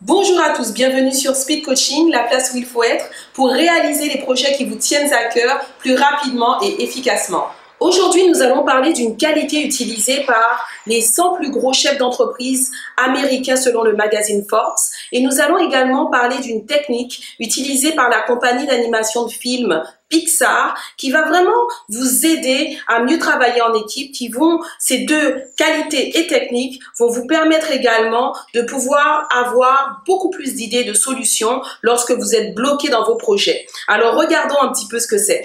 Bonjour à tous, bienvenue sur Speed Coaching, la place où il faut être pour réaliser les projets qui vous tiennent à cœur plus rapidement et efficacement. Aujourd'hui, nous allons parler d'une qualité utilisée par les 100 plus gros chefs d'entreprise américains selon le magazine Forbes. Et nous allons également parler d'une technique utilisée par la compagnie d'animation de films Pixar qui va vraiment vous aider à mieux travailler en équipe, ces deux qualités et techniques vont vous permettre également de pouvoir avoir beaucoup plus d'idées de solutions lorsque vous êtes bloqué dans vos projets. Alors regardons un petit peu ce que c'est.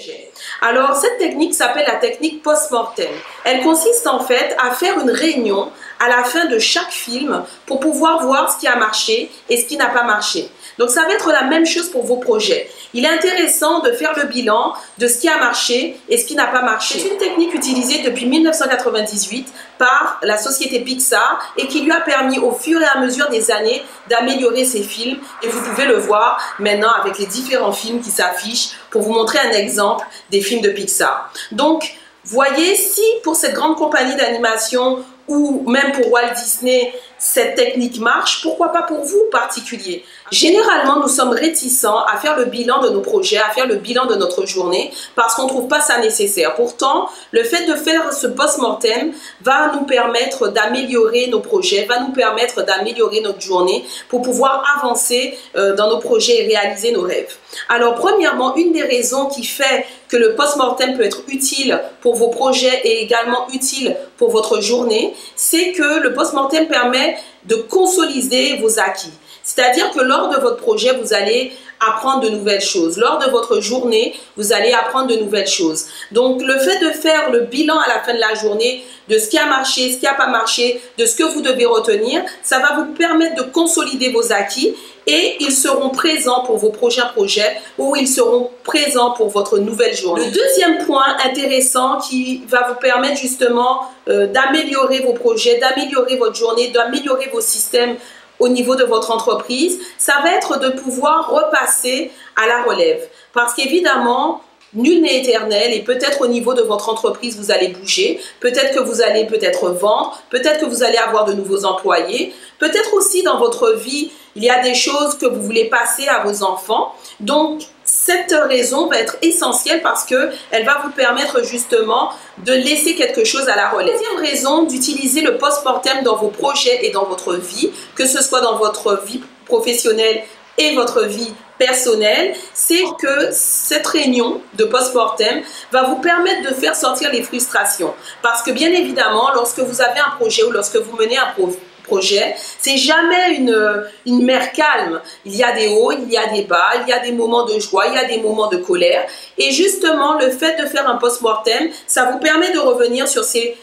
Alors cette technique s'appelle la technique post-mortem. Elle consiste en fait à faire une réunion à la fin de chaque film pour pouvoir voir ce qui a marché et ce qui n'a pas marché. Donc ça va être la même chose pour vos projets. Il est intéressant de faire le bilan de ce qui a marché et ce qui n'a pas marché. C'est une technique utilisée depuis 1998 par la société Pixar et qui lui a permis au fur et à mesure des années d'améliorer ses films. Et vous pouvez le voir maintenant avec les différents films qui s'affichent pour vous montrer un exemple des films de Pixar. Donc, voyez, si pour cette grande compagnie d'animation ou même pour Walt Disney, cette technique marche, pourquoi pas pour vous en particulier? Généralement, nous sommes réticents à faire le bilan de nos projets, à faire le bilan de notre journée parce qu'on ne trouve pas ça nécessaire. Pourtant, le fait de faire ce post-mortem va nous permettre d'améliorer nos projets, va nous permettre d'améliorer notre journée pour pouvoir avancer dans nos projets et réaliser nos rêves. Alors, premièrement, une des raisons qui fait que le post-mortem peut être utile pour vos projets et également utile pour votre journée, c'est que le post-mortem permet de consolider vos acquis. C'est-à-dire que lors de votre projet, vous allez apprendre de nouvelles choses. Lors de votre journée, vous allez apprendre de nouvelles choses. Donc, le fait de faire le bilan à la fin de la journée de ce qui a marché, ce qui n'a pas marché, de ce que vous devez retenir, ça va vous permettre de consolider vos acquis et ils seront présents pour vos prochains projets ou ils seront présents pour votre nouvelle journée. Le deuxième point intéressant qui va vous permettre justement d'améliorer vos projets, d'améliorer votre journée, d'améliorer vos systèmes au niveau de votre entreprise, ça va être de pouvoir repasser à la relève. Parce qu'évidemment, nul n'est éternel et peut-être au niveau de votre entreprise, vous allez bouger, peut-être que vous allez vendre, peut-être que vous allez avoir de nouveaux employés, peut-être aussi dans votre vie, il y a des choses que vous voulez passer à vos enfants. Donc, cette raison va être essentielle parce qu'elle va vous permettre justement de laisser quelque chose à la relève. Deuxième raison d'utiliser le post-mortem dans vos projets et dans votre vie, que ce soit dans votre vie professionnelle et votre vie personnelle, c'est que cette réunion de post-mortem va vous permettre de faire sortir les frustrations. Parce que bien évidemment, lorsque vous avez un projet ou lorsque vous menez un projet, c'est jamais une mer calme. Il y a des hauts, il y a des bas, il y a des moments de joie, il y a des moments de colère. Et justement, le fait de faire un post-mortem, ça vous permet de revenir sur ces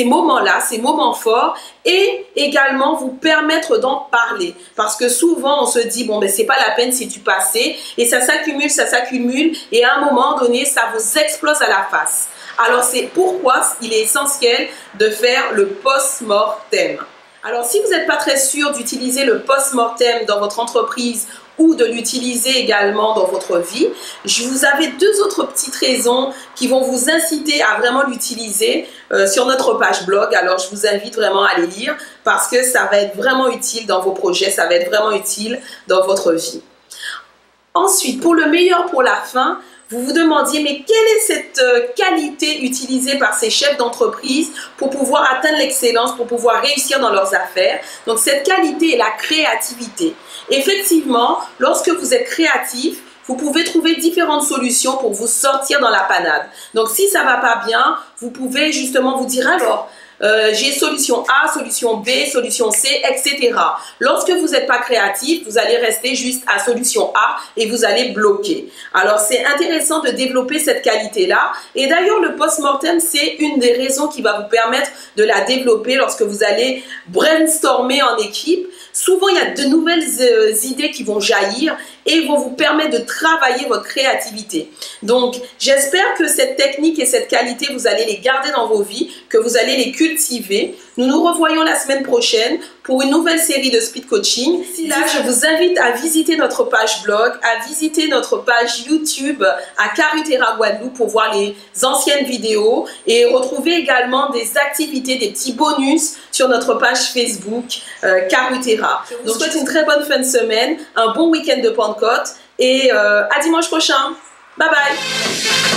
moments-là, ces moments forts et également vous permettre d'en parler. Parce que souvent, on se dit, bon, ben, c'est pas la peine, c'est du passé et ça s'accumule et à un moment donné, ça vous explose à la face. Alors, c'est pourquoi il est essentiel de faire le post-mortem. Alors, si vous n'êtes pas très sûr d'utiliser le post-mortem dans votre entreprise ou de l'utiliser également dans votre vie, je vous avais deux autres petites raisons qui vont vous inciter à vraiment l'utiliser sur notre page blog. Alors, je vous invite vraiment à les lire parce que ça va être vraiment utile dans vos projets, ça va être vraiment utile dans votre vie. Ensuite, pour le meilleur pour la fin, vous vous demandiez, mais quelle est cette qualité utilisée par ces chefs d'entreprise pour pouvoir atteindre l'excellence, pour pouvoir réussir dans leurs affaires? Donc, cette qualité est la créativité. Effectivement, lorsque vous êtes créatif, vous pouvez trouver différentes solutions pour vous sortir dans la panade. Donc, si ça ne va pas bien, vous pouvez justement vous dire alors, j'ai solution A, solution B, solution C, etc. Lorsque vous n'êtes pas créatif, vous allez rester juste à solution A et vous allez bloquer. Alors, c'est intéressant de développer cette qualité-là. Et d'ailleurs, le post-mortem, c'est une des raisons qui va vous permettre de la développer lorsque vous allez brainstormer en équipe. Souvent, il y a de nouvelles idées qui vont jaillir et vont vous permettre de travailler votre créativité. Donc, j'espère que cette technique et cette qualité, vous allez les garder dans vos vies, que vous allez les cultiver. Nous nous revoyons la semaine prochaine pour une nouvelle série de speed coaching. D'ici là, je vous invite à visiter notre page blog, à visiter notre page YouTube à Carutera Guadeloupe pour voir les anciennes vidéos et retrouver également des activités, des petits bonus sur notre page Facebook Carutera. Je vous souhaite une très bonne fin de semaine, un bon week-end de Pentecôte et à dimanche prochain. Bye bye.